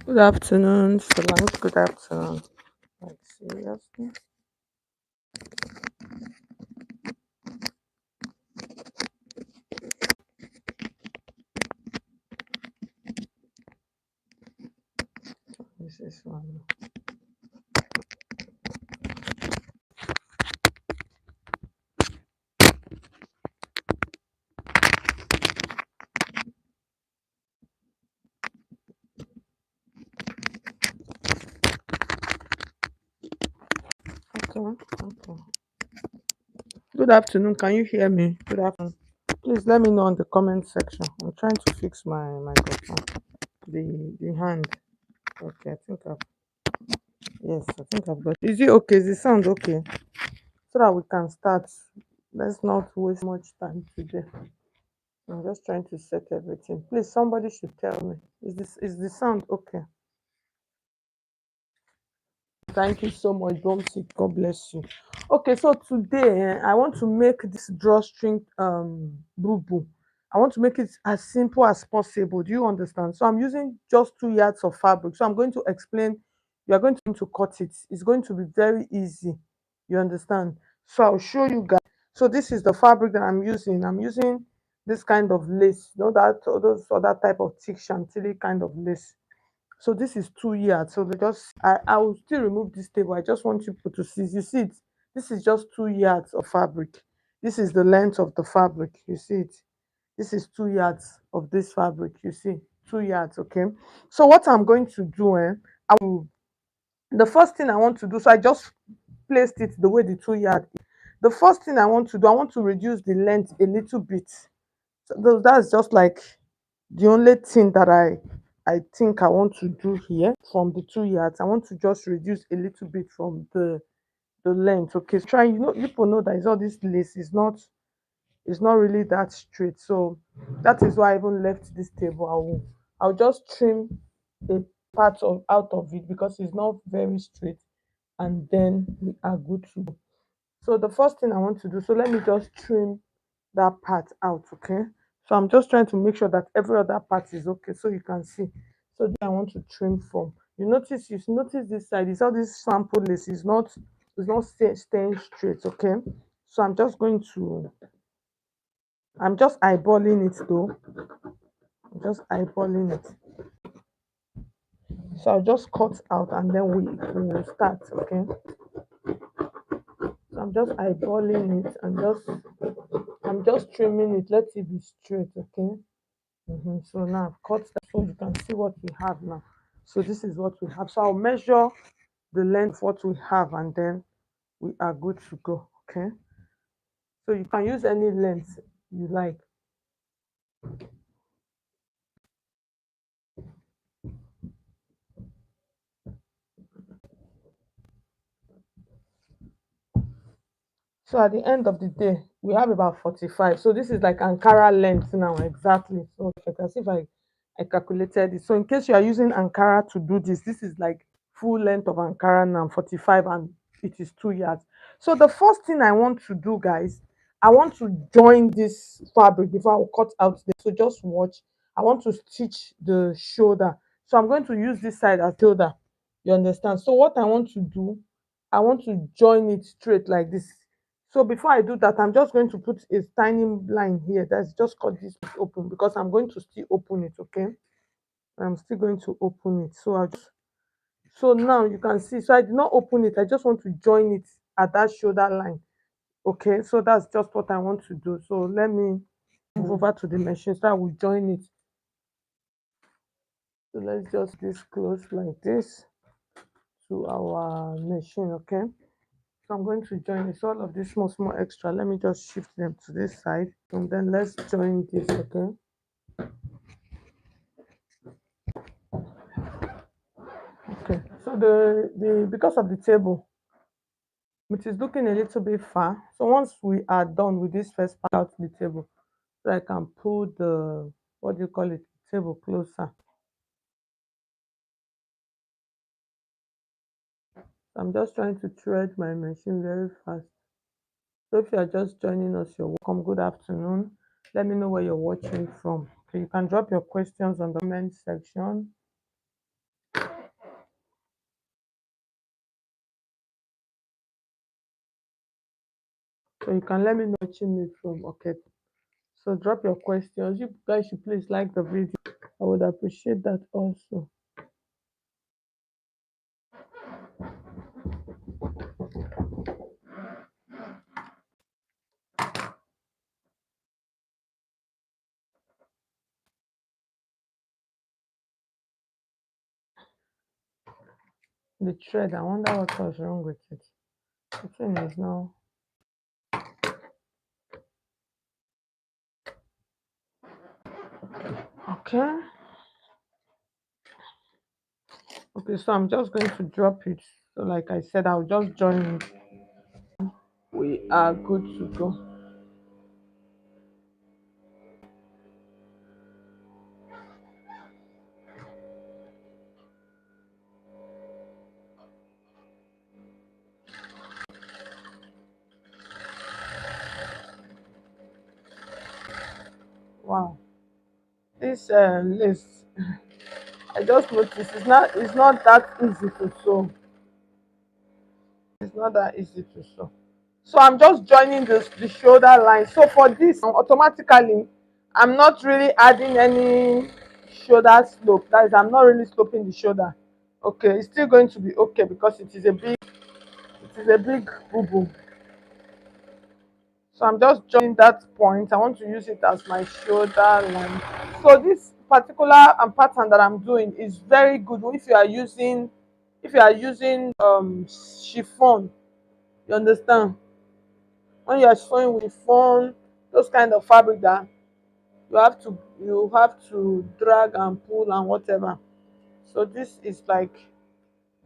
Good afternoon, Solange. Good afternoon. Like, seriously? This is one. Okay, okay. Good afternoon. Can you hear me? Good afternoon. Please let me know in the comment section. I'm trying to fix my microphone. The hand. Okay, I think I've yes, I think I've got. Is it okay? Is the sound okay? So that we can start. Let's not waste much time today. I'm just trying to set everything. Please, somebody should tell me. Is the sound okay? Thank you so much, Bomsy. God bless you. Okay, so today I want to make this drawstring BuBu. I want to make it as simple as possible. Do you understand? So I'm using just 2 yards of fabric. So I'm going to explain. You are going to cut it. It's going to be very easy. You understand? So I'll show you guys. So this is the fabric that I'm using. I'm using this kind of lace. You know that those other type of thick chantilly kind of lace. So this is 2 yards. So they just I will still remove this table. I just want people to see. You see it? This is just 2 yards of fabric. This is the length of the fabric. You see it? This is 2 yards of this fabric. You see? 2 yards, okay. So what I'm going to do, I will the first thing I want to do, so I just placed it the way the 2 yard. The first thing I want to do, I want to reduce the length a little bit. So that's just like the only thing that I think I want to do here from the 2 yards. I want to just reduce a little bit from the length. Okay, try, people know that is all this lace is not really that straight. So that is why I even left this table. I'll just trim a part of out of it because it's not very straight, and then we are good to go. So the first thing I want to do, so let me just trim that part out, okay. So I'm just trying to make sure that every other part is okay, so you can see. So I want to trim from, you notice this side is all this sample lace is not, staying straight, okay. So I'm just eyeballing it though. I'm just eyeballing it. So I'll just cut out and then we will start, okay. So I'm just eyeballing it and I'm just trimming it. Let it be straight, okay. So now I've cut that so you can see what we have now. So this is what we have. So I'll measure the length what we have and then we are good to go. Okay. So you can use any length you like. So at the end of the day, we have about 45. So this is like Ankara length now, exactly. So if I can see if I calculated it. So in case you are using Ankara to do this is like full length of Ankara now, 45, and it is 2 yards. So the first thing I want to do, guys, I want to join this fabric before I will cut out the, so just watch. I want to stitch the shoulder. So I'm going to use this side as shoulder. You understand? So what I want to do, I want to join it straight like this. So before I do that, I'm just going to put a tiny line here. That's just cut this open because I'm going to still open it, okay? I'm still going to open it. So so now you can see. So I did not open it. I just want to join it at that shoulder line. Okay, so that's just what I want to do. So let me move over to the machine so I will join it. So let's just this close like this to our machine, okay? So I'm going to join this. All of this small extra. Let me just shift them to this side. And then let's join this, okay? Okay. So the because of the table, which is looking a little bit far. So once we are done with this first part out the table, so I can pull the, what do you call it, table closer. I'm just trying to thread my machine very fast. So if you are just joining us, you're welcome. Good afternoon. Let me know where you're watching from. Okay, you can drop your questions on the comment section. So you can let me know watching me from. Okay. So drop your questions. You guys should please like the video. I would appreciate that also. The thread, I wonder what was wrong with it. The thing is now. Okay. Okay, so I'm just going to drop it. So like I said, I'll just join it. We are good to go. Wow. This lace, I just noticed it's not that easy to sew. It's not that easy to sew. So I'm just joining the shoulder line. So for this, automatically, I'm not really adding any shoulder slope. That is, I'm not really sloping the shoulder. Okay, it's still going to be okay because it is a big boo. So I'm just joining that point. I want to use it as my shoulder line. So this particular pattern that I'm doing is very good if you are using chiffon. You understand? When you are sewing with fawn, those kind of fabric that you have to drag and pull and whatever. So this is like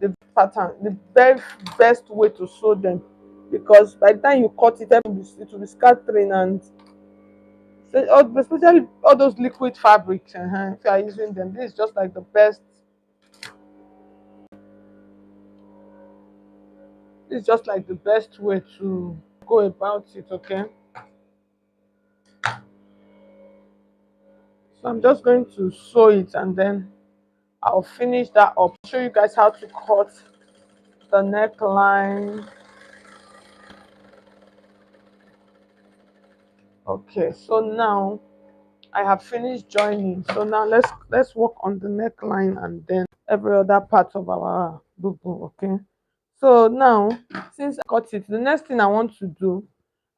the pattern, the very best way to sew them, because by the time you cut it, it will be scattering. And so, especially all those liquid fabrics, if you are using them, this is just like the best. This is just like the best way to go about it. Okay, so I'm just going to sew it and then I'll finish that up. Show you guys how to cut the neckline. Okay, so now I have finished joining. So now let's work on the neckline and then every other part of our bubu. Okay, so now since I got it, the next thing I want to do,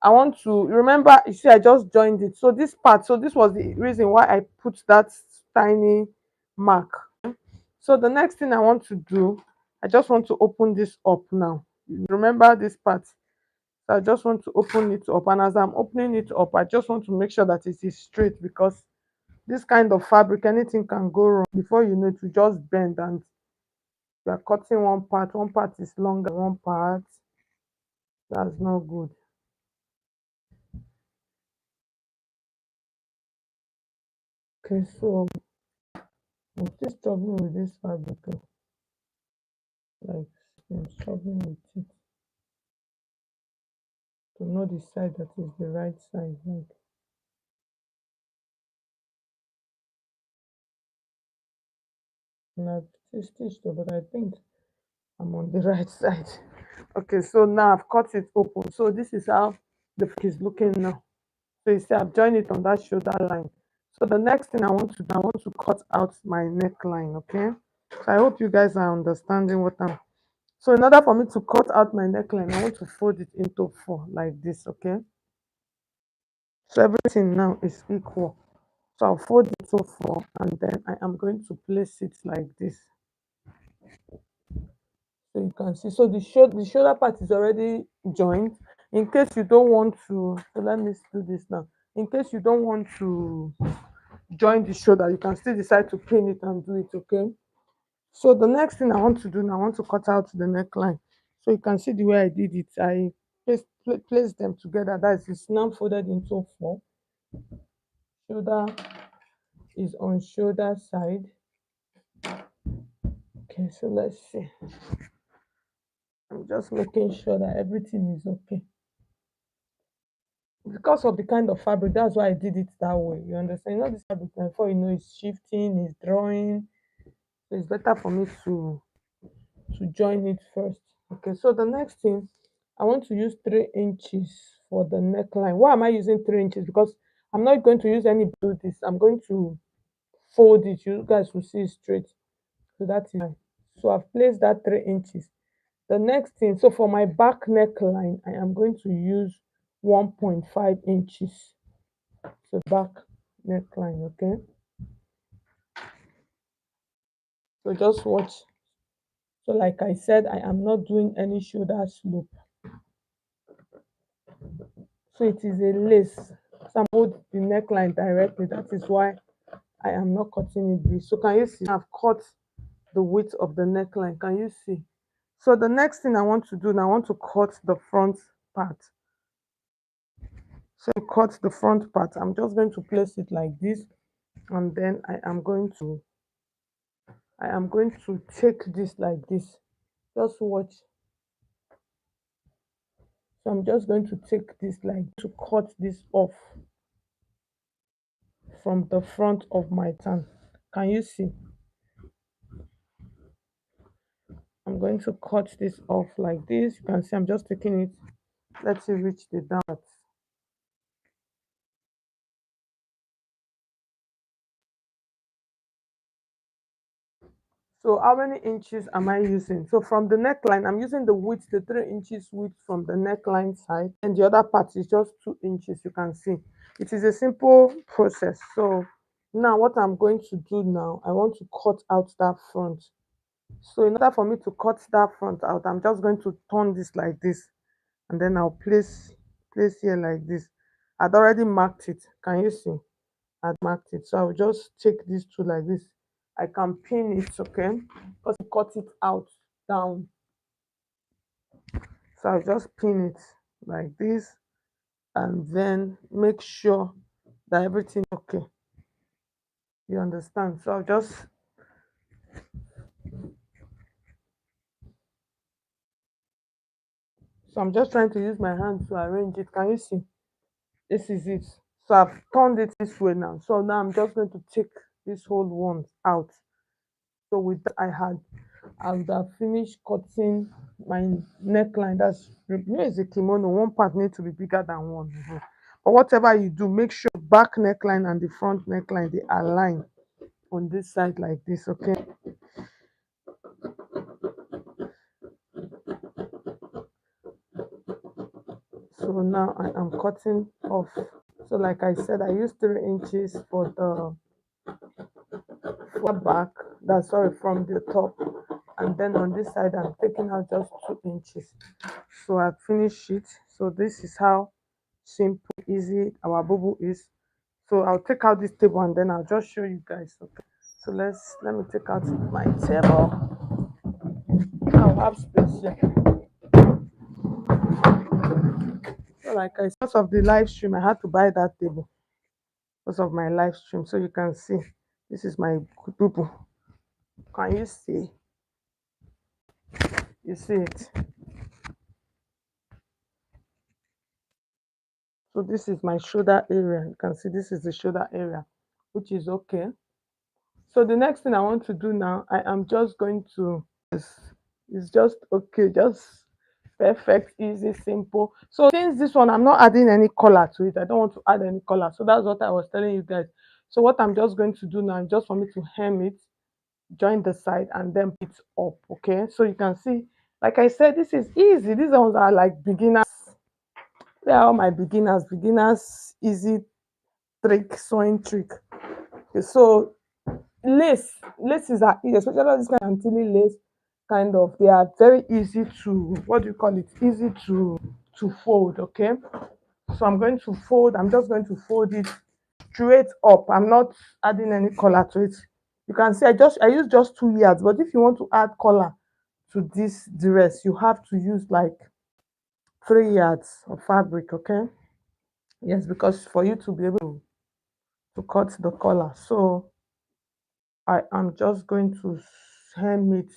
I want to remember, you see I just joined it. So this part, so this was the reason why I put that tiny mark. So the next thing I want to do, I just want to open this up now. Remember this part. So I just want to open it up, and as I'm opening it up, I just want to make sure that it is straight, because this kind of fabric, anything can go wrong. Before you know it will just bend, and you are cutting one part is longer than one part. That's not good. Okay, so I'm still struggling with this fabric. Like, I'm struggling with it to know the side that is the right side. Like, and I've still stitched it, but I think I'm on the right side. Okay, so now I've cut it open. So this is how the fabric is looking now. So you see, I've joined it on that shoulder line. So the next thing I want to do, I want to cut out my neckline. Okay, so I hope you guys are understanding what I'm. So in order for me to cut out my neckline, I want to fold it into four like this. Okay, so everything now is equal. So I'll fold it into four, and then I am going to place it like this. So you can see, so the shoulder part is already joined. In case you don't want to, so let me do this now. In case you don't want to join the shoulder, you can still decide to pin it and do it. Okay, so the next thing I want to do now, I want to cut out the neckline. So you can see the way I did it. I placed them together. That is, it's now folded into four. Shoulder is on shoulder side. Okay, so let's see. I'm just making sure that everything is okay. Because of the kind of fabric, that's why I did it that way. You understand? You know, this fabric, before you know, it's shifting, it's drawing. So it's better for me to join it first. Okay, so the next thing, I want to use 3 inches for the neckline. Why am I using 3 inches? Because I'm not going to use any do this. I'm going to fold it. You guys will see it straight. So that is fine. So I've placed that 3 inches. The next thing, so for my back neckline, I am going to use 1.5 inches. So back neckline, okay? So just watch. So like I said, I am not doing any shoulder slope. So it is a lace. So I'm hold the neckline directly. That is why I am not cutting it this. So can you see? I've cut the width of the neckline. Can you see? So the next thing I want to do now, I want to cut the front part. So to cut the front part, I'm just going to place it like this, and then I am going to take this like this. Just watch. So I'm just going to take this like to cut this off from the front of my tan. Can you see? I'm going to cut this off like this. You can see I'm just taking it. Let's see reach the down. So how many inches am I using? So from the neckline, I'm using the width, the 3 inches width from the neckline side, and the other part is just 2 inches. You can see it is a simple process. So now what I'm going to do now, I want to cut out that front. So in order for me to cut that front out, I'm just going to turn this like this, and then I'll place here like this. I'd already marked it. Can you see? I'd marked it. So I'll just take these two like this. I can pin it, okay? Because you cut it out down. So I'll just pin it like this, and then make sure that everything okay. You understand? So I'll just so I'm just trying to use my hand to arrange it. Can you see? This is it. So I've turned it this way now. So now I'm just going to take this whole one out. So with that I would have finished cutting my neckline. That's it's a kimono. One part needs to be bigger than one. But whatever you do, make sure back neckline and the front neckline they align on this side like this. Okay. So now I am cutting off. So like I said, I used 3 inches for the back. That's sorry from the top, and then on this side I'm taking out just 2 inches. So I finished it. So this is how simple, easy our BuBu is. So I'll take out this table and then I'll just show you guys. Okay. So let me take out my table. I'll have space here. So like I said, because of the live stream, I had to buy that table because of my live stream. So you can see this is my BuBu. Can you see? You see it? So this is my shoulder area. You can see this is the shoulder area, which is okay. So the next thing I want to do now, I am just going to, it's just okay, just perfect, easy, simple. So since this one, I'm not adding any color to it. I don't want to add any color. So that's what I was telling you guys. So what I'm just going to do now is just for me to hem it, join the side, and then put it up. Okay. So you can see, like I said, this is easy. These ones are like beginners. They are all my beginners, easy trick, sewing trick. Okay, so laces are easy, especially this kind of Antili lace kind of, they are very easy to, what do you call it, easy to fold. Okay, so I'm just going to fold it straight up. I'm not adding any color to it. You can see I use just 2 yards, but if you want to add color to this dress, you have to use like 3 yards of fabric. Okay, yes, because for you to be able to cut the color. So I am just going to hem it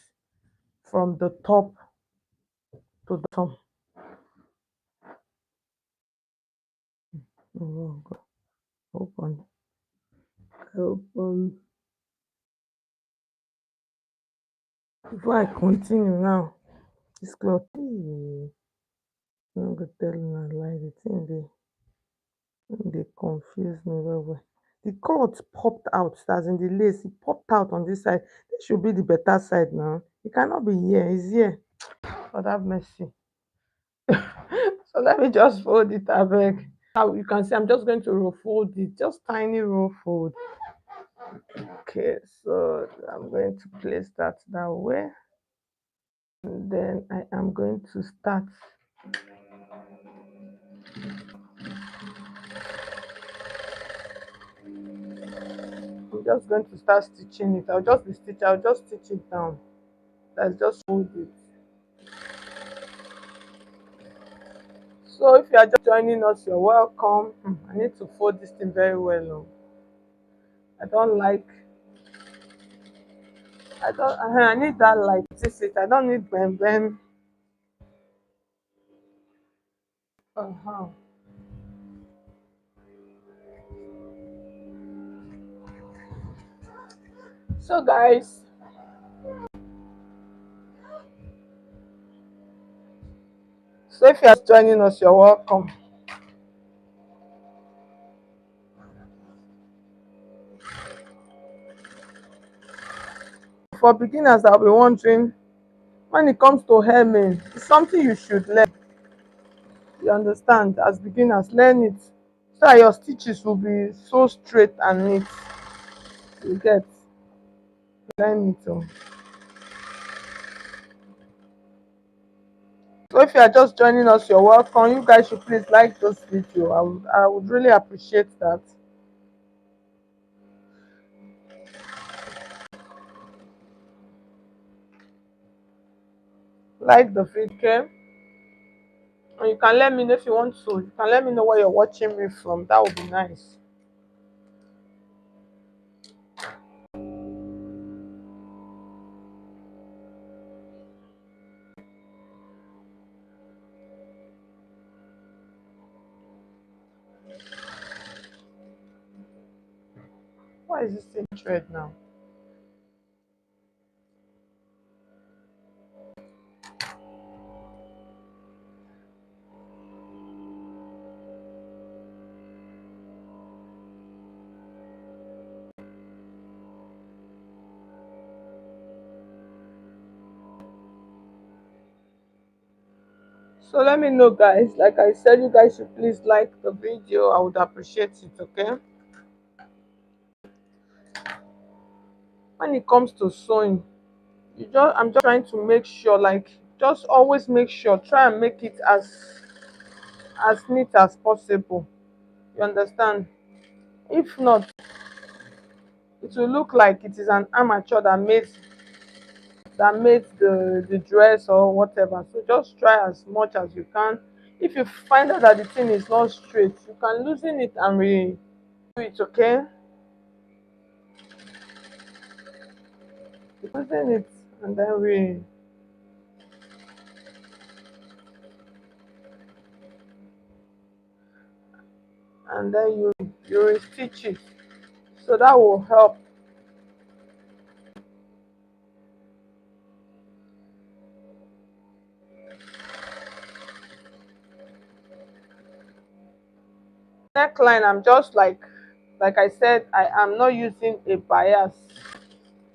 from the top to the bottom. Oh God. Open, open. Before I continue now, this cloth. no go tell una lie, the thing dey confuse me well well. The cloth popped out, as in the lace, e popped out on this side. This should be the better side now. It cannot be here, it's here. God have mercy. So let me just fold it abeg. Now you can see I'm just going to roll fold it, just tiny roll fold. Okay, so I'm going to place that way. And then I am going to start. I'm just going to start stitching it. I'll just stitch it down. Let's just fold it. So if you are just joining us, you're welcome. I need to fold this thing very well. Oh. I don't like I don't I need that light. This it. I don't need bend. Uh-huh. So guys, so if you are joining us, you're welcome. For beginners that'll be wondering, when it comes to hemming, it's something you should learn. You understand? As beginners, learn it so that your stitches will be so straight and neat. You get, learn it. Oh. So if you are just joining us, you're welcome. You guys should please like this video. I would really appreciate that. Like the video. And you can let me know if you want to. You can let me know where you're watching me from. That would be nice. Why is this thing thread now? So let me know, guys. Like I said, you guys should please like the video. I would appreciate it. Okay. When it comes to sewing, I'm just trying to make sure, like, just always make sure, try and make it as neat as possible. You understand? If not, it will look like it is an amateur that made the dress or whatever. So just try as much as you can. If you find out that the thing is not straight, you can loosen it and re do it. Okay, loosen it and then you restitch it. So that will help. Neckline, I'm just like I said, I am not using a bias.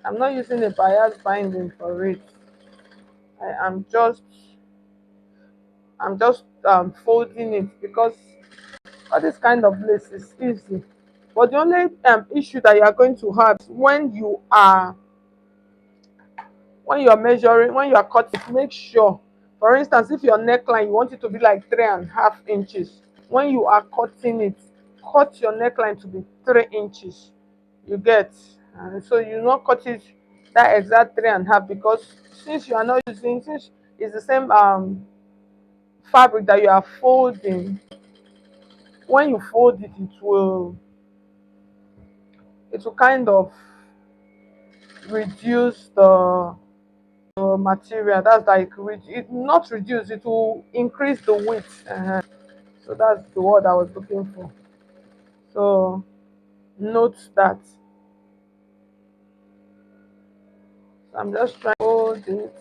I'm not using a bias binding for it. I am just folding it because all this kind of lace is easy. But the only issue that you are going to have is when you are measuring, when you are cutting, make sure, for instance, if your neckline you want it to be like 3.5 inches, when you are cutting it, cut your neckline to be 3 inches. You get, and so you not cut it that exact 3.5, because since you are not using, since it's the same fabric that you are folding, when you fold it, it will kind of reduce the material. That's like it not reduce, it will increase the width. So that's the word I was looking for. So note that. So I'm just trying to hold it.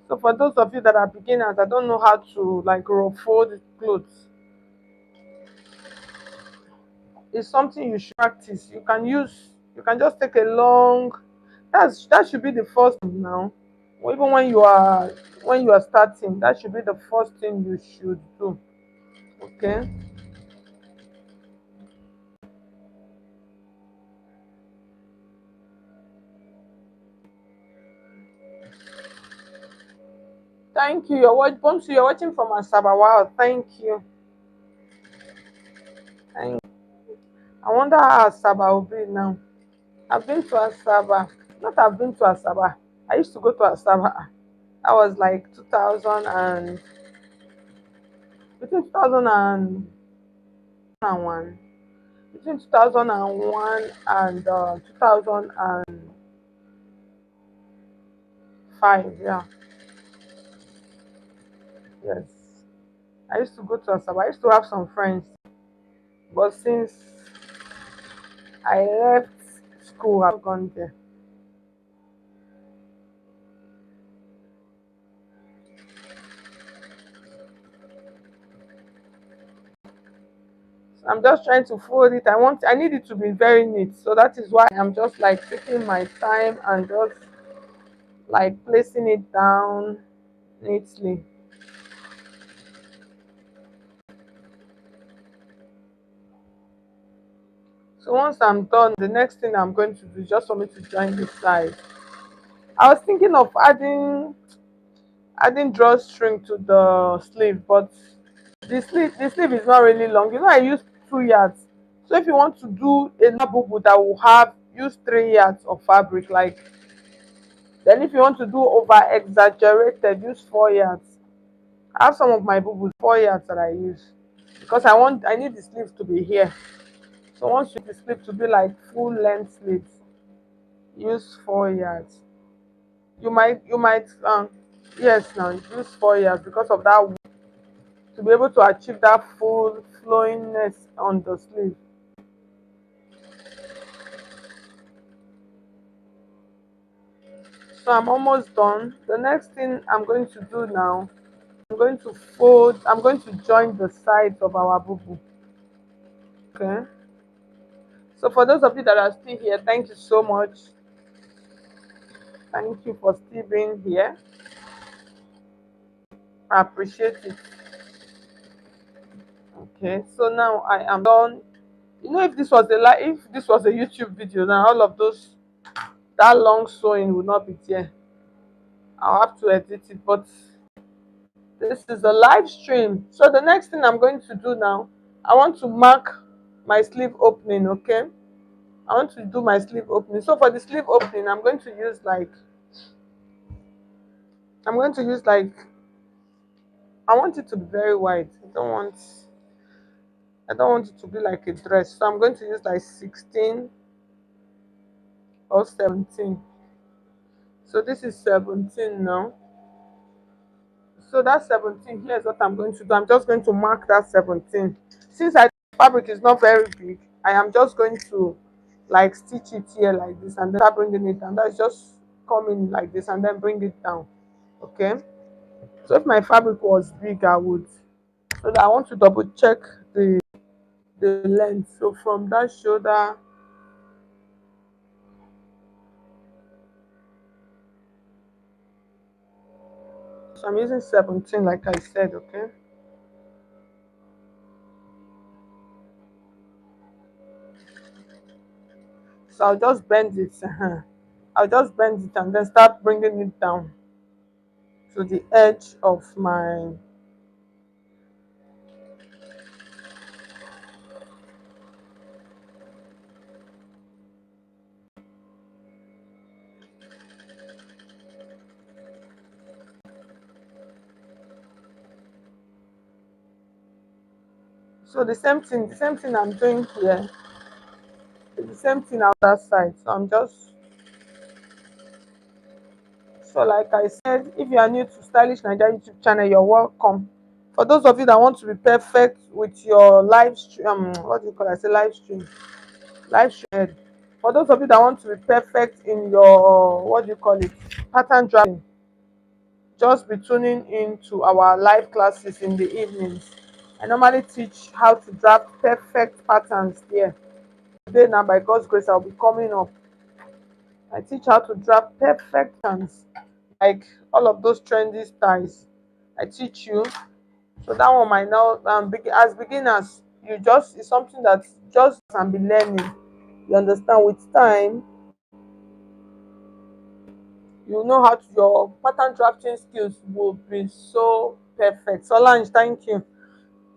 So for those of you that are beginners, I don't know how to like fold clothes. It's something you should practice. You can just take a long, that should be the first thing now. Or even when you are starting, that should be the first thing you should do. Okay. Thank you. Bonsu, you're watching from Asaba. Wow, thank you. Thank I wonder how Asaba will be now. I've been to Asaba. Not I've been to Asaba. I used to go to Asaba. That was like 2000 and between 2001, between 2001 and 2005. Yeah, yes. I used to go to Asaba. I used to have some friends, but since I left school, I've gone there. So I'm just trying to fold it. I need it to be very neat. So that is why I'm just like taking my time and just like placing it down neatly. So once I'm done, the next thing I'm going to do is just for me to join this side. I was thinking of adding drawstring to the sleeve, but the sleeve is not really long. You know, I use 2 yards. So if you want to do a bubu that will have use 3 yards of fabric, like then if you want to do over exaggerated, use 4 yards. I have some of my bubus 4 yards that I use because I need the sleeve to be here. So once you need the sleeve to be like full length sleeves, use 4 yards. You might yes, now use 4 yards because of that, to be able to achieve that full flowingness on the sleeve. So I'm almost done. The next thing I'm going to do now, I'm going to join the sides of our bubu. Okay. So for those of you that are still here, thank you so much. Thank you for still being here. I appreciate it. Okay. So now I am done. You know, if this was a YouTube video, now all of those that long sewing would not be there. I'll have to edit it, but this is a live stream. So the next thing I'm going to do now, I want to mark my sleeve opening. Okay. I want to do my sleeve opening. So for the sleeve opening, I'm going to use like I want it to be very wide. I don't want it to be like a dress. So I'm going to use like 16 or 17. So this is 17 now. So that's 17. Here's what I'm going to do. I'm just going to mark that 17. Since I fabric is not very big, I am just going to like stitch it here like this and then start bringing it down. That's just come in like this and then bring it down. Okay. So if my fabric was big, I would. So that I want to double check the length. So from that shoulder, so I'm using 17 like I said. Okay. So I'll just bend it. I'll just bend it and then start bringing it down to the edge of my. So the same thing I'm doing here is the same thing on that side. So I'm just, so like I said, if you are new to Stylish Naija YouTube channel, you're welcome. For those of you that want to be perfect with your live stream, what do you call it? I say live stream. For those of you that want to be perfect in your, what do you call it, pattern drafting, just be tuning into our live classes in the evenings. I normally teach how to draft perfect patterns there. Today now, by God's grace, I'll be coming up. I teach how to draft perfect patterns, like all of those trendy styles. I teach you. So that one might now as beginners, you just it's something that just can be learning. You understand, with time you know how to, your pattern drafting skills will be so perfect. Solange, thank you.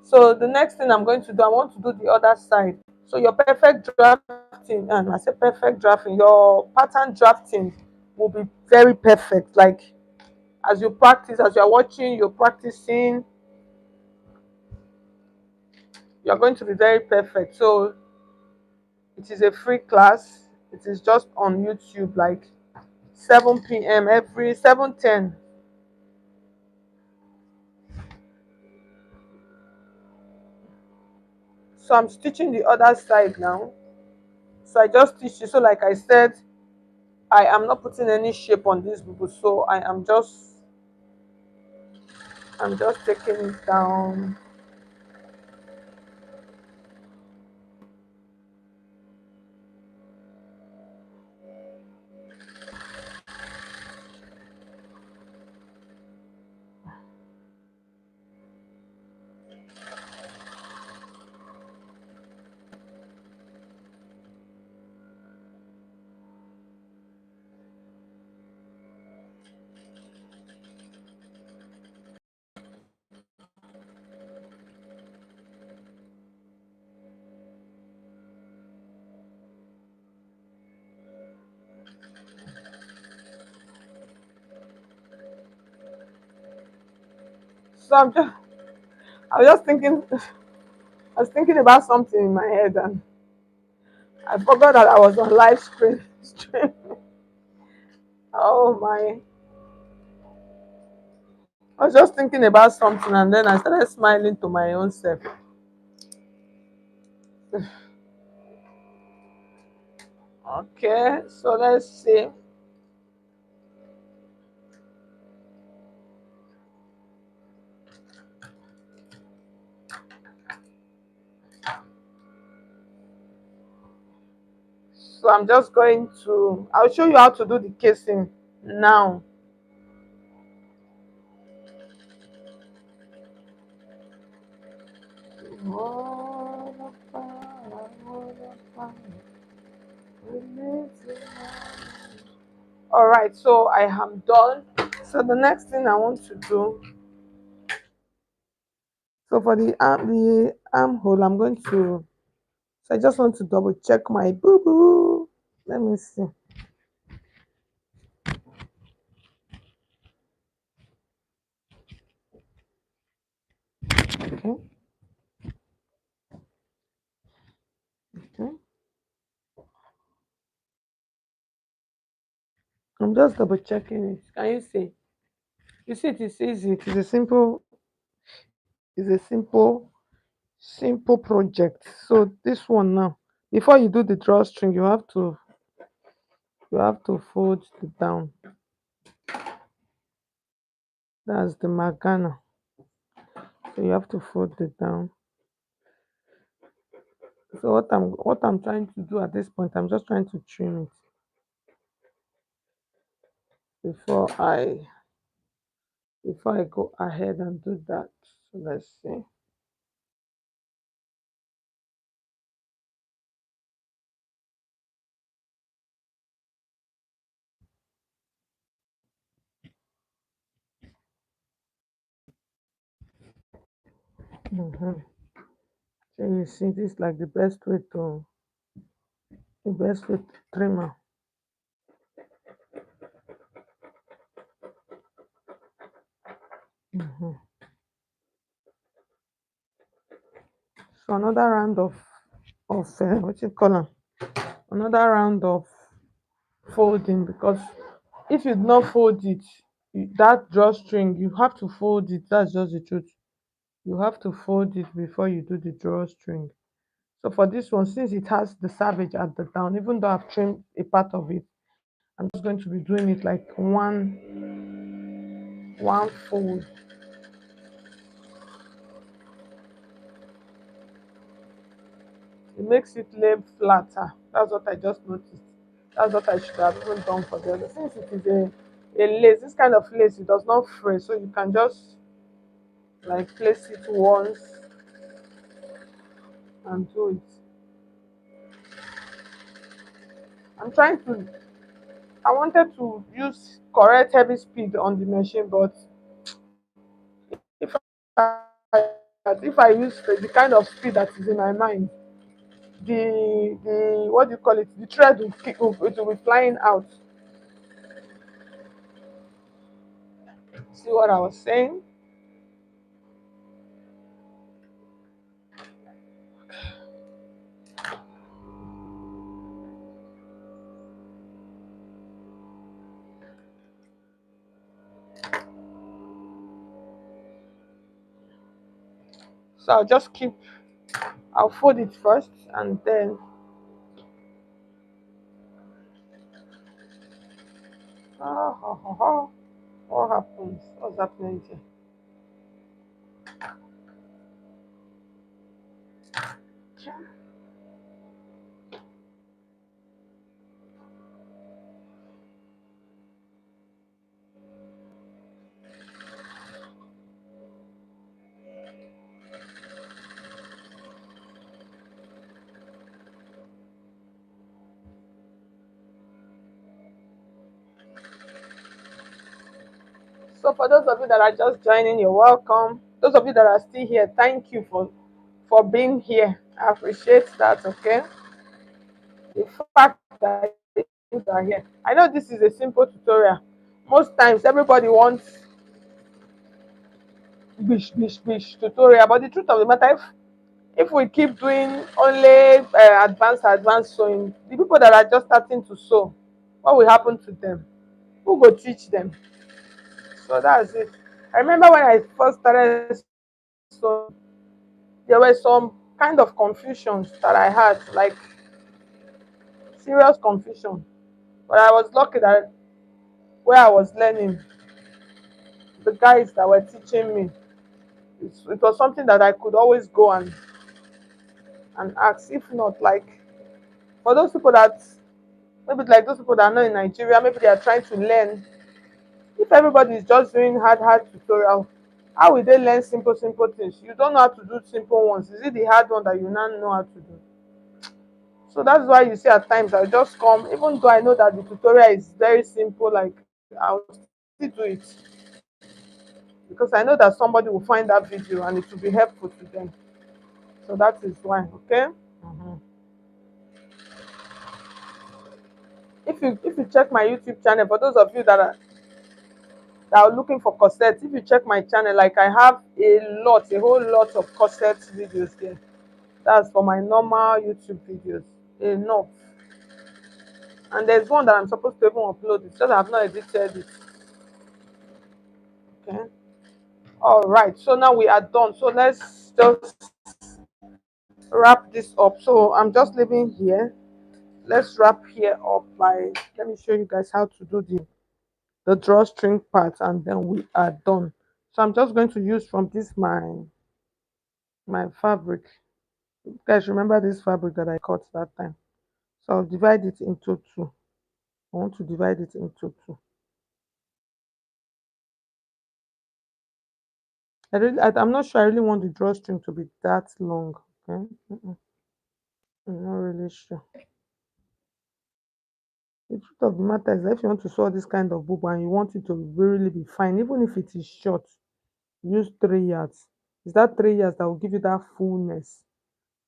So the next thing I'm going to do, I want to do the other side. So your perfect drafting, and I say perfect drafting, your pattern drafting will be very perfect. Like as you practice, as you're watching, you're practicing, you're going to be very perfect. So it is a free class. It is just on YouTube, like 7 p.m. every 7:10. So I'm stitching the other side now. So I just stitch it. So like I said, I am not putting any shape on this bubu. So I'm just taking it down. So I was just thinking I was thinking about something in my head, and I forgot that I was on live screen stream. Oh my. I was just thinking about something, and then I started smiling to my own self. Okay, so let's see. So I'm just going to, I'll show you how to do the casing now. All right, so I am done. So the next thing I want to do, so for the armhole, I'm going to, so I just want to double check my boo boo. Let me see. Okay, okay. I'm just double checking it. Can you see? You see, it is easy. It is a simple project. So this one now, before you do the drawstring, you have to fold it down. That's the magana. So you have to fold it down. So what I'm trying to do at this point, I'm just trying to trim it before I go ahead and do that. So let's see. Mhm. So you see, this is like the best way to trim. Mhm. So another round of what you call am, another round of folding, because if you not fold it, that drawstring, you have to fold it. That's just the truth. You have to fold it before you do the drawstring. So for this one, since it has the savage at the down, even though I've trimmed a part of it, I'm just going to be doing it like one one fold. It makes it lay flatter. That's what I just noticed. That's what I should have even done for the other. Since it is a lace, this kind of lace, it does not fray, so you can just like place it once and do it. I'm trying to, I wanted to use correct heavy speed on the machine, but if I if I use the kind of speed that is in my mind, the what do you call it? The thread will, it will be flying out. See what I was saying? So I'll just keep. I'll fold it first, and then what happens? What's happening here? So for those of you that are just joining, you're welcome. Those of you that are still here, thank you for being here. I appreciate that. Okay, the fact that you are here. I know this is a simple tutorial. Most times, everybody wants bish tutorial, but the truth of the matter, if we keep doing only advanced sewing, the people that are just starting to sew, what will happen to them? Who go teach them? So that's it. I remember when I first started sewing, there were some kind of confusions that I had, like serious confusion. But I was lucky that where I was learning, the guys that were teaching me, it was something that I could always go and ask. If not, like for those people that maybe like those people that are not in Nigeria, maybe they are trying to learn. If everybody is just doing hard tutorial, how will they learn simple things? You don't know how to do simple ones. Is it the hard one that you now know how to do? So that's why you see at times I just come, even though I know that the tutorial is very simple, like I'll still do it because I know that somebody will find that video and it will be helpful to them. So that is why, okay? Mhm. If you check my YouTube channel, for those of you that are looking for corsets, if you check my channel, like I have a whole lot of corset videos there. That's for my normal YouTube videos. Enough. And there's one that I'm supposed to even upload. It's just I've not edited it. Okay. All right. So now we are done. So let's just wrap this up. So I'm just leaving here. Let's wrap here up by let me show you guys how to do the drawstring part, and then we are done. So I'm just going to use from this my fabric. You guys remember this fabric that I cut that time? So I'll divide it into two. I want to divide it into two. I'm not sure I really want the drawstring to be that long. Okay. I'm not really sure. The truth of the matter is that if you want to sew this kind of boob and you want it to really be fine, even if it is short, use 3 yards. It's that 3 yards that will give you that fullness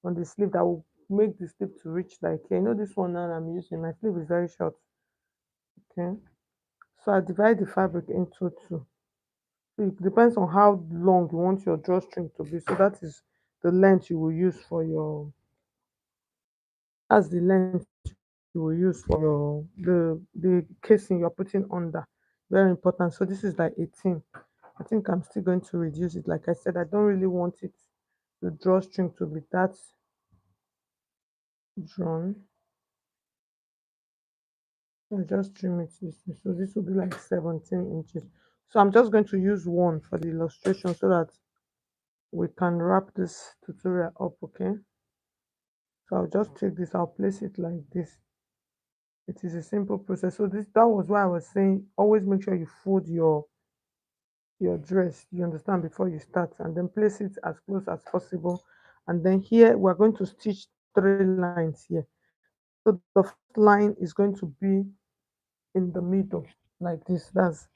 on the sleeve that will make the sleeve to reach like here. You know this one now I'm using, my sleeve is very short. Okay. So I divide the fabric into two. So it depends on how long you want your drawstring to be. So that is the length you will use for your that's the length you will use for your the casing you're putting under. Very important. So this is like 18. I think I'm still going to reduce it. Like I said, I don't really want it the drawstring to be that drawn. I just trim it this way. So this will be like 17 inches. So I'm just going to use one for the illustration so that we can wrap this tutorial up. Okay, so I'll just take this, I'll place it like this. It is a simple process. So this, that was why I was saying always make sure you fold your dress, you understand, before you start, and then place it as close as possible. And then here we're going to stitch 3 lines here. So the first line is going to be in the middle like this. That's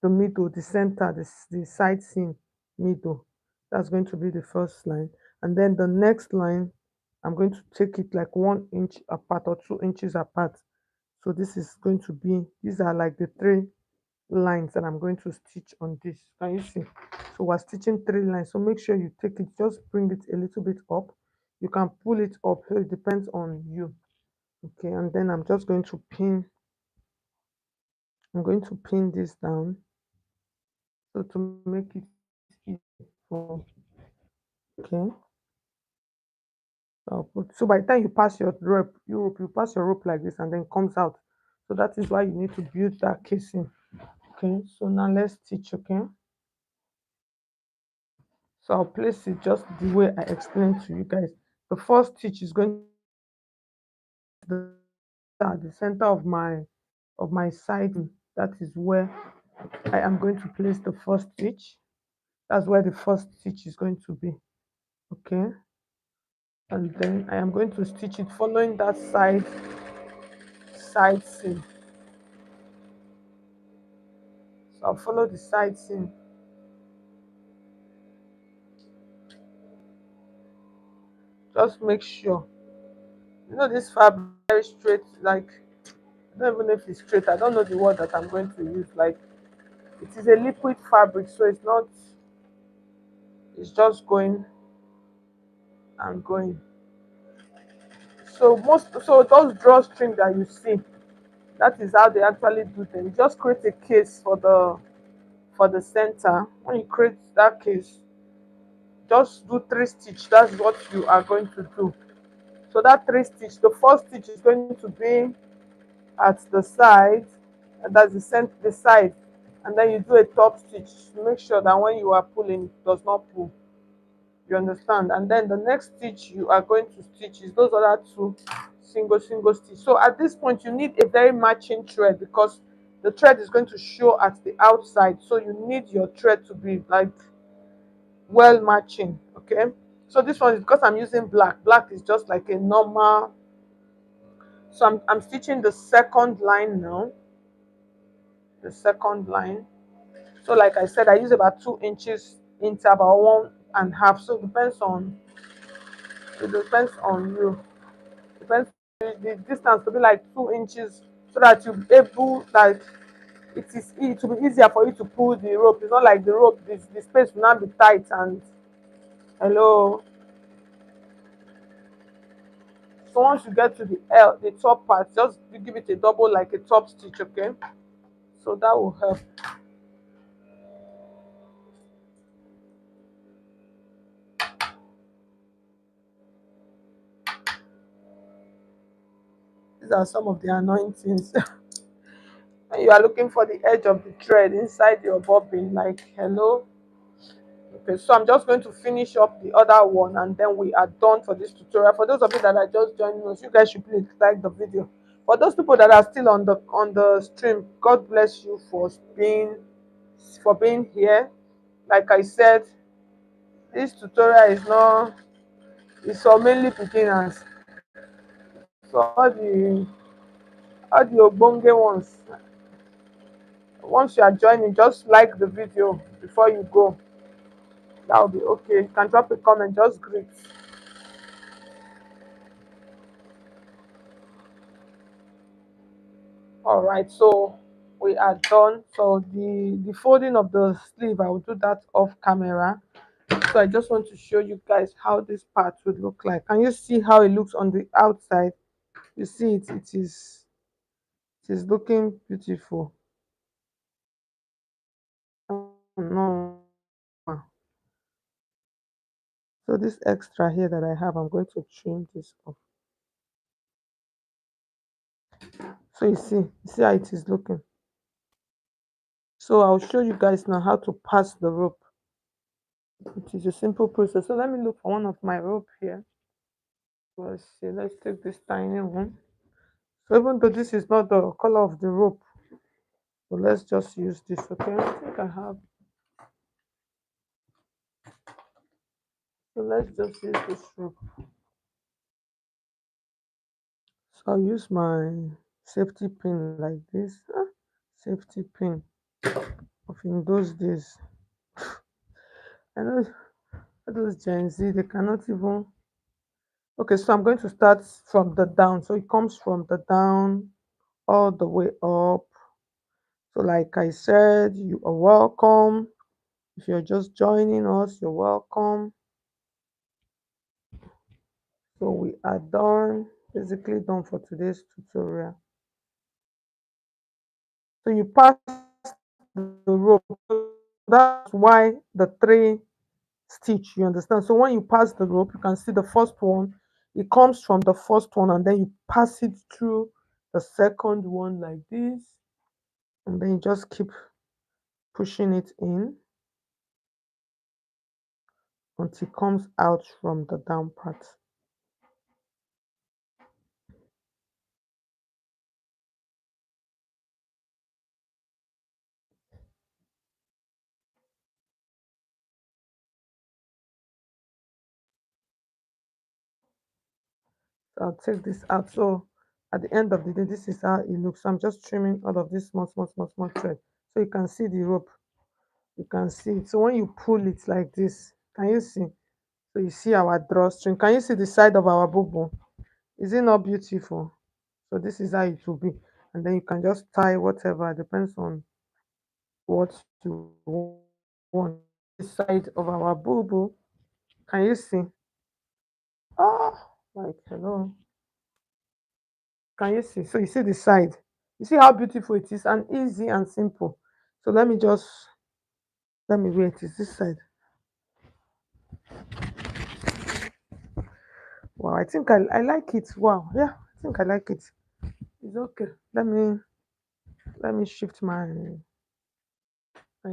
the middle, the center, the side seam middle. That's going to be the first line. And then the next line, I'm going to take it like 1 inch apart or 2 inches apart. So this is going to be, these are like the 3 lines that I'm going to stitch on this. Can you see? So we're stitching 3 lines. So make sure you take it, just bring it a little bit up. You can pull it up, so it depends on you. Okay, and then I'm going to pin this down, so to make it easy for, okay. So by the time you pass your rope, you pass your rope like this and then comes out. So that is why you need to build that casing. Okay, so now let's stitch. Okay, so I'll place it just the way I explained to you guys. The first stitch is going to be the center of my side. That is where I am going to place the first stitch. That's where the first stitch is going to be. Okay, and then I am going to stitch it following that side seam. So I'll follow the side seam. Just make sure, you know, this fabric is very straight. Like, I don't even know if it's straight. I don't know the word that I'm going to use. Like, it is a liquid fabric, so it's not. It's just going and going. So those drawstring that you see, that is how they actually do them. You just create a case for the center. When you create that case, just do 3 stitch. That's what you are going to do. So that 3 stitch, the first stitch is going to be at the side, and that's the side, and then you do a top stitch to make sure that when you are pulling, it does not pull. You understand? And then the next stitch you are going to stitch is those other 2 single stitch. So at this point you need a very matching thread, because the thread is going to show at the outside, so you need your thread to be like well matching. Okay, so this one is because I'm using black is just like a normal. So I'm stitching the second line now, the second line. So like I said, I use about 2 inches interval, 1.5. So it depends on you. Depends the distance to be like 2 inches, so that you be able, like, it will be easier for you to pull the rope. It's not like the rope, the space will not be tight and hello. So once you get to the top part, just give it a double, like a top stitch. Okay, so that will help. These are some of the annoying things. When you are looking for the edge of the thread inside your bobbin, like hello. Okay, so I'm just going to finish up the other one, and then we are done for this tutorial. For those of you that are just joining us, you guys should please like the video. For those people that are still on the stream, God bless you for being here. Like I said, this tutorial is not, it's for mainly beginners. So all the ogbonge ones, once you are joining, just like the video before you go. That will be okay. You can drop a comment, just greet. All right, so we are done. So the folding of the sleeve, I will do that off camera. So I just want to show you guys how this part would look like. Can you see how it looks on the outside? You see it is looking beautiful. No. So this extra here that I have, I'm going to trim this off. So you see how it is looking. So I'll show you guys now how to pass the rope. It is a simple process. So let me look for one of my rope here. Let's see, let's take this tiny one. So even though this is not the color of the rope, so let's just use this. Okay, I think I have. So let's just use this rope. So I'll use my safety pin like this. Safety pin of in those days. I know those Gen Z, they cannot even. Okay, so I'm going to start from the down. So it comes from the down all the way up. So, like I said, you are welcome. If you're just joining us, you're welcome. So, we are done, basically done for today's tutorial. So, you pass the rope. That's why the three stitch, you understand? So, when you pass the rope, you can see the first one, it comes from the first one, and then you pass it through the second one like this, and then you just keep pushing it in until it comes out from the down part. So I'll take this out. So at the end of the day, this is how it looks. So I'm just trimming all of this small thread. So you can see the rope. You can see it. So when you pull it like this, can you see? So you see our drawstring. Can you see the side of our BuBu? Is it not beautiful? So this is how it will be. And then you can just tie whatever, depends on what you want. The side of our BuBu. Can you see? Oh, like hello. Can you see? So you see the side. You see how beautiful it is and easy and simple. So let me wait. Is this side? Wow, I think I like it. Wow, yeah, I think I like it. It's okay. Let me shift my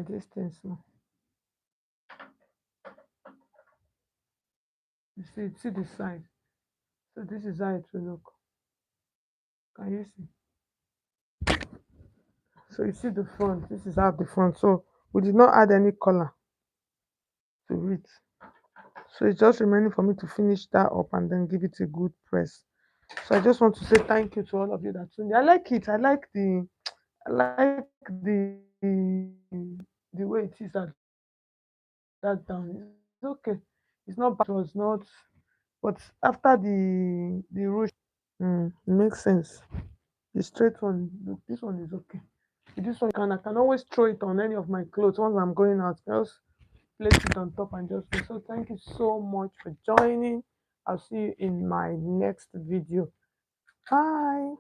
distance now. You see the side. So this is how it will look. Can you see? So you see the front. This is how the front. So we did not add any color to it. So it's just remaining for me to finish that up and then give it a good press. So I just want to say thank you to all of you that tuned in. I like it. I like the way it is at that down. It's okay. It's not bad. It was not. But after the rush, it makes sense. The straight one, look, this one is okay. With this one, I can always throw it on any of my clothes once I'm going out. Just place it on top and just go. So thank you so much for joining. I'll see you in my next video. Bye.